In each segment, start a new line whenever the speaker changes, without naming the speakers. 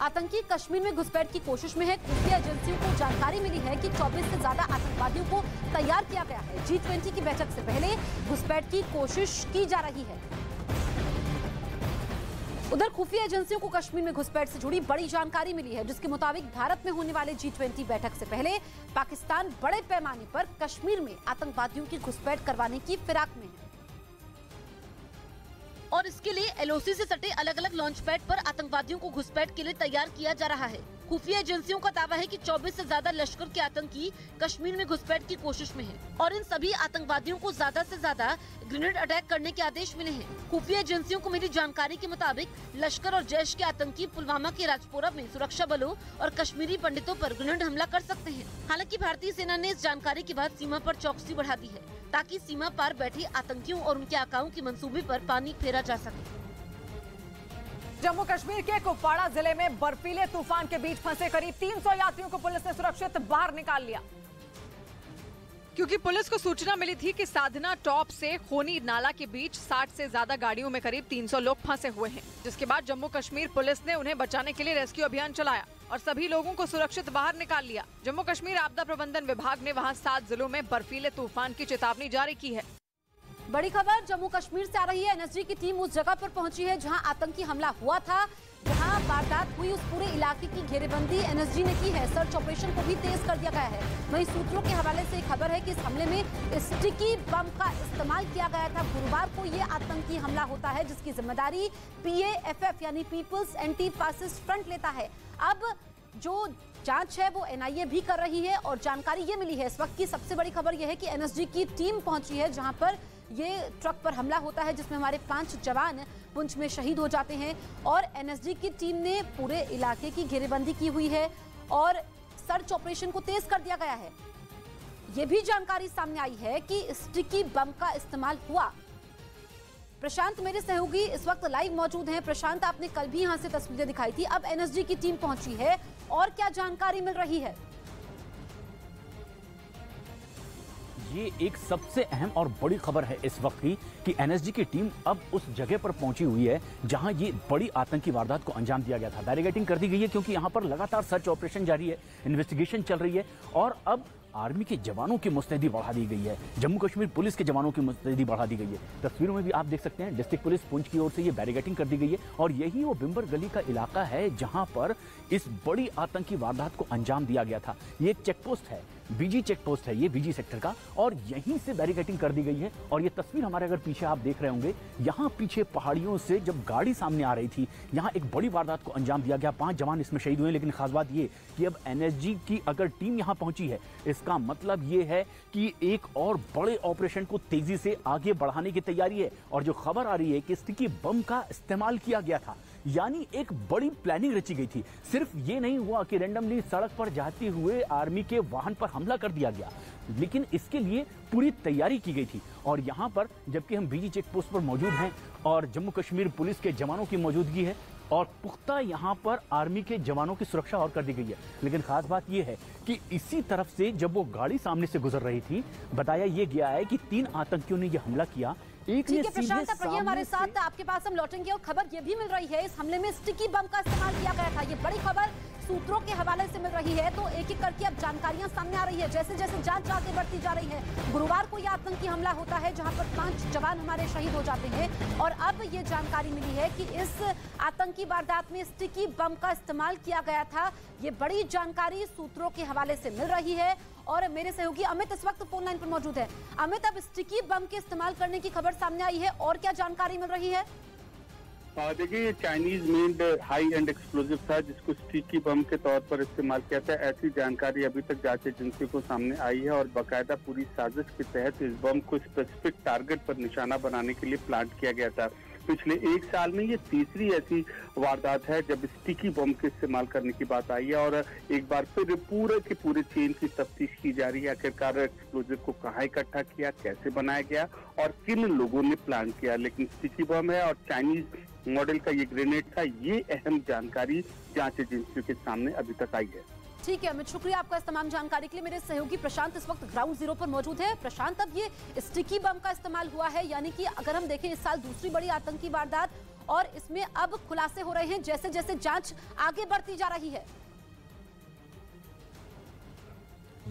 आतंकी कश्मीर में घुसपैठ की कोशिश में है। खुफिया एजेंसियों को जानकारी मिली है कि 24 से ज्यादा आतंकवादियों को तैयार किया गया है। G20 की बैठक से पहले घुसपैठ की कोशिश की जा रही है। उधर खुफिया एजेंसियों को कश्मीर में घुसपैठ से जुड़ी बड़ी जानकारी मिली है, जिसके मुताबिक भारत में होने वाले G20 बैठक से पहले पाकिस्तान बड़े पैमाने पर कश्मीर में आतंकवादियों की घुसपैठ करवाने की फिराक में है और इसके लिए LOC से सटे अलग अलग लॉन्च पैड पर आतंकवादियों को घुसपैठ के लिए तैयार किया जा रहा है। खुफिया एजेंसियों का दावा है कि 24 से ज्यादा लश्कर के आतंकी कश्मीर में घुसपैठ की कोशिश में हैं और इन सभी आतंकवादियों को ज्यादा से ज्यादा ग्रेनेड अटैक करने के आदेश मिले हैं। खुफिया एजेंसियों को मिली जानकारी के मुताबिक लश्कर और जैश के आतंकी पुलवामा के राजपोरा में सुरक्षा बलों और कश्मीरी पंडितों पर ग्रेनेड हमला कर सकते हैं। हालांकि भारतीय सेना ने इस जानकारी के बाद सीमा पर चौकसी बढ़ा दी है, ताकि सीमा पार बैठे आतंकियों और उनके आकाओं की मंसूबे पर पानी फेरा जा सके।
जम्मू कश्मीर के कुपवाड़ा जिले में बर्फीले तूफान के बीच फंसे करीब 300 यात्रियों को पुलिस ने सुरक्षित बाहर निकाल लिया, क्योंकि पुलिस को सूचना मिली थी कि साधना टॉप से खोनी नाला के बीच 60 से ज्यादा गाड़ियों में करीब 300 लोग फंसे हुए हैं। जिसके बाद जम्मू कश्मीर पुलिस ने उन्हें बचाने के लिए रेस्क्यू अभियान चलाया और सभी लोगों को सुरक्षित बाहर निकाल लिया। जम्मू कश्मीर आपदा प्रबंधन विभाग ने वहां 7 जिलों में बर्फीले तूफान की चेतावनी जारी की है।
बड़ी खबर जम्मू कश्मीर से आ रही है। NSG की टीम उस जगह पर पहुंची है जहां आतंकी हमला हुआ था, जहां वारदात हुई। उस पूरे इलाके की घेरेबंदी NSG ने की है। सर्च ऑपरेशन को भी तेज कर दिया गया है। वहीं सूत्रों के हवाले से खबर है कि इस हमले में स्टिकी बम का इस्तेमाल किया गया था। गुरुवार को ये आतंकी हमला होता है, जिसकी जिम्मेदारी PAFF यानी पीपुल्स एंटी फासिस्ट फ्रंट लेता है। अब जो जांच है वो NIA भी कर रही है और जानकारी ये मिली है। इस वक्त की सबसे बड़ी खबर यह है कि NSG की टीम पहुंची है जहां पर ये ट्रक पर हमला होता है, जिसमें हमारे 5 जवान पुंछ में शहीद हो जाते हैं और NSG की टीम ने पूरे इलाके की घेरेबंदी की हुई है और सर्च ऑपरेशन को तेज कर दिया गया है। ये भी जानकारी सामने आई है कि स्टिकी बम का इस्तेमाल हुआ। प्रशांत मेरे सहयोगी इस वक्त लाइव मौजूद हैं। प्रशांत, आपने कल भी यहां से तस्वीरें दिखाई थी, अब NSG की टीम पहुंची है और क्या जानकारी मिल रही है?
ये एक सबसे अहम और बड़ी खबर है इस वक्त की कि NSG की टीम अब उस जगह पर पहुंची हुई है जहां ये बड़ी आतंकी वारदात को अंजाम दिया गया था। बैरिकेडिंग कर दी गई है क्योंकि यहां पर लगातार सर्च ऑपरेशन जारी है, इन्वेस्टिगेशन चल रही है और अब आर्मी के जवानों की मुस्तैदी बढ़ा दी गई है। जम्मू कश्मीर पुलिस के जवानों की मुस्तैदी बढ़ा दी गई है। तस्वीरों में भी आप देख सकते हैं, डिस्ट्रिक्ट पुलिस पुंछ की ओर से ये बैरिकेडिंग कर दी गई है और यही वो बिम्बर गली का इलाका है जहां पर इस बड़ी आतंकी वारदात को अंजाम दिया गया था। ये एक चेक पोस्ट है, BG चेक पोस्ट है ये BG सेक्टर का, और यहीं से बैरिकेडिंग कर दी गई है। और ये तस्वीर हमारे अगर पीछे आप देख रहे होंगे, यहाँ पीछे पहाड़ियों से जब गाड़ी सामने आ रही थी, यहाँ एक बड़ी वारदात को अंजाम दिया गया। 5 जवान इसमें शहीद हुए। लेकिन खास बात ये कि अब NSG की अगर टीम यहाँ पहुंची है, इसका मतलब ये है कि एक और बड़े ऑपरेशन को तेजी से आगे बढ़ाने की तैयारी है। और जो खबर आ रही है कि स्टिकी बम का इस्तेमाल किया गया था, यानी एक बड़ी प्लानिंग रची गई थी। सिर्फ ये नहीं हुआ कि रैंडमली सड़क पर जाते हुए आर्मी के वाहन पर हमला कर दिया गया, लेकिन इसके लिए पूरी तैयारी की गई थी। और यहाँ पर जबकि हम BG चेक पोस्ट पर मौजूद हैं और जम्मू कश्मीर पुलिस के जवानों की मौजूदगी है और पुख्ता यहाँ पर आर्मी के जवानों की सुरक्षा और कर दी गई है। लेकिन खास बात यह है कि इसी तरफ से जब वो गाड़ी सामने से गुजर रही थी, बताया ये गया है कि 3 आतंकियों ने यह हमला किया। एक ने
प्रशांत, आप रहिए हमारे साथ, आपके पास हम लौटेंगे। और खबर ये भी मिल रही है इस हमले में स्टिकी बम का इस्तेमाल किया गया था। ये बड़ी खबर सूत्रों के हवाले से मिल रही है। तो एक एक करके अब जानकारियां सामने आ रही है, जैसे जैसे जांच आगे बढ़ती जा रही है। गुरुवार को यह आतंकी हमला होता है जहां पर 5 जवान हमारे शहीद हो जाते हैं और अब ये जानकारी मिली है कि इस आतंकी वारदात में स्टिकी बम का इस्तेमाल किया गया था। ये बड़ी जानकारी सूत्रों के हवाले से मिल रही है और मेरे सहयोगी अमित इस वक्त फोन लाइन पर मौजूद है। अमित, अब स्टिकी बम के इस्तेमाल करने की खबर सामने आई है और क्या जानकारी मिल रही है?
देखिए, ये Chinese made high and explosive था जिसको स्टिकी बम के तौर पर इस्तेमाल किया था। ऐसी जानकारी अभी तक जांच एजेंसी को सामने आई है और बाकायदा पूरी साजिश के तहत इस बम को स्पेसिफिक टारगेट पर निशाना बनाने के लिए प्लांट किया गया था। पिछले 1 साल में ये तीसरी ऐसी वारदात है जब स्टिकी बम के इस्तेमाल करने की बात आई है और एक बार फिर पूरे के पूरे चेन की तफ्तीश की जा रही है। आखिरकार एक्सप्लोजिव को कहाँ इकट्ठा किया, कैसे बनाया गया और किन लोगों ने प्लान किया। लेकिन स्टिकी बम है और चाइनीज मॉडल का ये ग्रेनेड था, ये अहम जानकारी जांच एजेंसियों के सामने अभी तक आई है।
ठीक है अमित, शुक्रिया आपका इस तमाम जानकारी के लिए। मेरे सहयोगी प्रशांत इस वक्त ग्राउंड जीरो पर मौजूद है। प्रशांत, अब ये स्टिकी बम का इस्तेमाल हुआ है, यानी कि अगर हम देखें इस साल दूसरी बड़ी आतंकी वारदात और इसमें अब खुलासे हो रहे हैं जैसे जैसे जांच आगे बढ़ती जा रही है।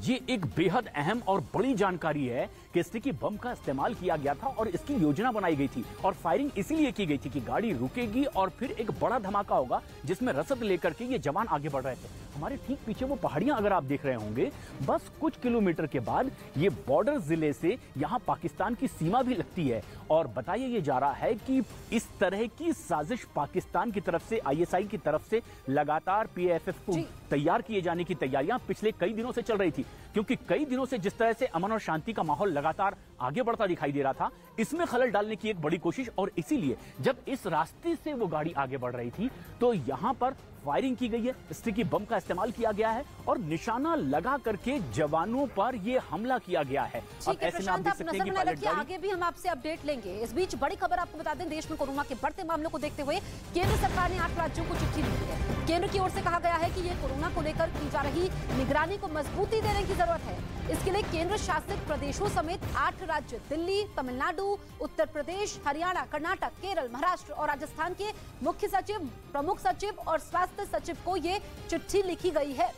ये एक बेहद अहम और बड़ी जानकारी है कि स्टिकी बम का इस्तेमाल किया गया था और इसकी योजना बनाई गई थी और फायरिंग इसीलिए की गई थी कि गाड़ी रुकेगी और फिर एक बड़ा धमाका होगा जिसमें रसद लेकर के ये जवान आगे बढ़ रहे थे। हमारे ठीक पीछे वो पहाड़ियां अगर आप देख रहे होंगे, बस कुछ किलोमीटर के बाद ये बॉर्डर जिले से यहाँ पाकिस्तान की सीमा भी लगती है और बताया ये जा रहा है कि इस तरह की साजिश पाकिस्तान की तरफ से, ISI की तरफ से लगातार PFF को तैयार किए जाने की तैयारियां पिछले कई दिनों से चल रही थी, क्योंकि कई दिनों से जिस तरह से अमन और शांति का माहौल लगातार आगे बढ़ता दिखाई दे रहा था, इसमें खलल डालने की एक बड़ी कोशिश। और इसीलिए जब इस रास्ते से वो गाड़ी आगे बढ़ रही थी तो यहां पर फायरिंग की गई है, स्टिकी बम का इस्तेमाल किया गया है और निशाना लगा करके जवानों पर यह हमला किया गया है।
ठीक है प्रशांत, आप नजर बनाए रखिए, आगे भी हम आपसे अपडेट लेंगे। इस बीच बड़ी खबर आपको बता दें, देश में कोरोना के बढ़ते मामलों को देखते हुए केंद्र सरकार ने 8 राज्यों को चिट्ठी लिखी है। केंद्र की ओर से कहा गया है कि ये कोरोना को लेकर की जा रही निगरानी को मजबूती देने की जरूरत है। इसके लिए केंद्र शासित प्रदेशों समेत 8 राज्य दिल्ली, तमिलनाडु, उत्तर प्रदेश, हरियाणा, कर्नाटक, केरल, महाराष्ट्र और राजस्थान के मुख्य सचिव, प्रमुख सचिव और स्वास्थ्य सचिव को ये चिट्ठी लिखी गई है।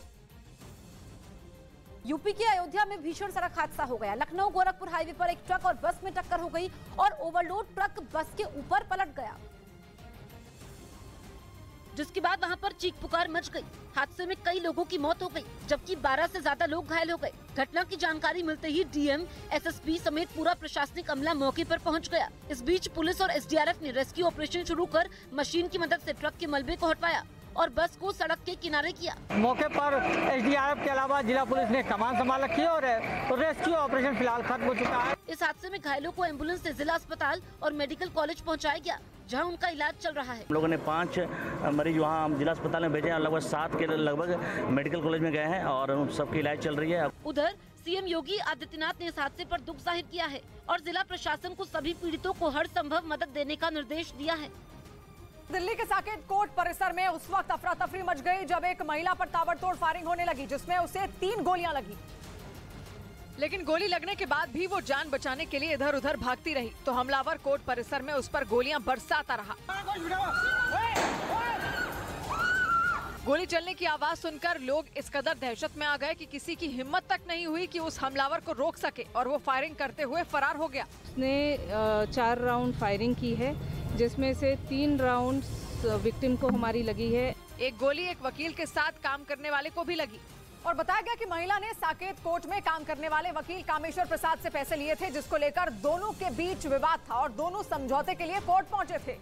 यूपी के अयोध्या में भीषण सड़क हादसा हो गया। लखनऊ गोरखपुर हाईवे पर एक ट्रक और बस में टक्कर हो गई और ओवरलोड ट्रक बस के ऊपर पलट गया, जिसके बाद वहां पर चीख पुकार मच गई। हादसे में कई लोगों की मौत हो गई, जबकि 12 से ज्यादा लोग घायल हो गए। घटना की जानकारी मिलते ही डीएम, एसएसपी समेत पूरा प्रशासनिक अमला मौके पर पहुंच गया। इस बीच पुलिस और एसडीआरएफ ने रेस्क्यू ऑपरेशन शुरू कर मशीन की मदद से ट्रक के मलबे को हटवाया और बस को सड़क के किनारे किया।
मौके पर एसडीआरएफ के अलावा जिला पुलिस ने कमान संभाल रखी है और रेस्क्यू ऑपरेशन फिलहाल खत्म हो चुका है।
इस हादसे में घायलों को एम्बुलेंस से जिला अस्पताल और मेडिकल कॉलेज पहुंचाया गया, जहां उनका इलाज चल रहा है।
हम लोगों ने 5 मरीज वहाँ जिला अस्पताल में भेजे हैं, लगभग 7 के लगभग मेडिकल कॉलेज में गए हैं और सबकी इलाज चल रही है।
उधर सीएम योगी आदित्यनाथ ने इस हादसे पर दुख जाहिर किया है और जिला प्रशासन को सभी पीड़ितों को हर संभव मदद देने का निर्देश दिया है।
दिल्ली के साकेत कोर्ट परिसर में उस वक्त अफरा तफरी मच गई जब एक महिला पर ताबड़तोड़ फायरिंग होने लगी, जिसमें उसे 3 गोलियां लगी। लेकिन गोली लगने के बाद भी वो जान बचाने के लिए इधर उधर भागती रही तो हमलावर कोर्ट परिसर में उस पर गोलियां बरसाता रहा। गोली चलने की आवाज सुनकर लोग इस कदर दहशत में आ गए कि किसी की हिम्मत तक नहीं हुई कि उस हमलावर को रोक सके और वो फायरिंग करते हुए फरार हो गया।
उसने 4 राउंड फायरिंग की है, जिसमें से 3 राउंड विक्टिम को हमारी लगी है।
एक गोली एक वकील के साथ काम करने वाले को भी लगी और बताया गया कि महिला ने साकेत कोर्ट में काम करने वाले वकील कामेश्वर प्रसाद से पैसे लिए थे, जिसको लेकर दोनों के बीच विवाद था और दोनों समझौते के लिए कोर्ट पहुंचे थे।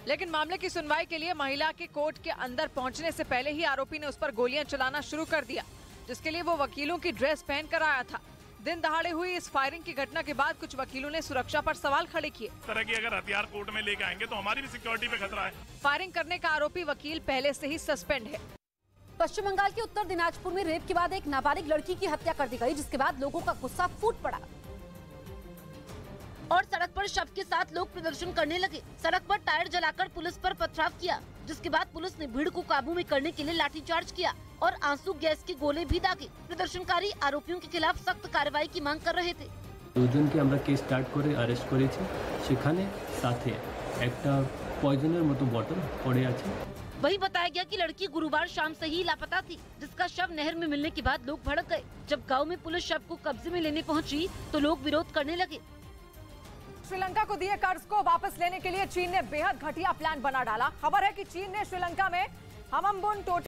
लेकिन मामले की सुनवाई के लिए महिला के कोर्ट के अंदर पहुंचने से पहले ही आरोपी ने उस पर गोलियां चलाना शुरू कर दिया, जिसके लिए वो वकीलों की ड्रेस पहन कर आया था। दिन दहाड़े हुई इस फायरिंग की घटना के बाद कुछ वकीलों ने सुरक्षा पर सवाल खड़े किए।
इस तरह की अगर हथियार कोर्ट में लेके आएंगे तो हमारी भी सिक्योरिटी पे खतरा है।
फायरिंग करने का आरोपी वकील पहले से ही सस्पेंड है।
पश्चिम बंगाल के उत्तर दिनाजपुर में रेप के बाद एक नाबालिग लड़की की हत्या कर दी गई, जिसके बाद लोगों का गुस्सा फूट पड़ा और सड़क पर शव के साथ लोग प्रदर्शन करने लगे। सड़क पर टायर जलाकर पुलिस पर पथराव किया, जिसके बाद पुलिस ने भीड़ को काबू में करने के लिए लाठीचार्ज किया और आंसू गैस के गोले भी दागे। प्रदर्शनकारी आरोपियों के खिलाफ सख्त कार्रवाई की मांग कर रहे थे।
দুজনকে আমরা কেস স্টার্ট করে অ্যারেস্ট করেছি, সেখানে সাথে একটা পয়জনের মতো বটল পড়ে আছে।
वही बताया गया कि लड़की गुरुवार शाम से ही लापता थी, जिसका शव नहर में मिलने के बाद लोग भड़क गए। जब गांव में पुलिस शव को कब्जे में लेने पहुंची तो लोग विरोध करने लगे।
श्रीलंका को दिए कर्ज को वापस लेने के लिए चीन ने बेहद घटिया प्लान बना डाला। खबर है कि चीन ने श्रीलंका में हमम्बुन टोटी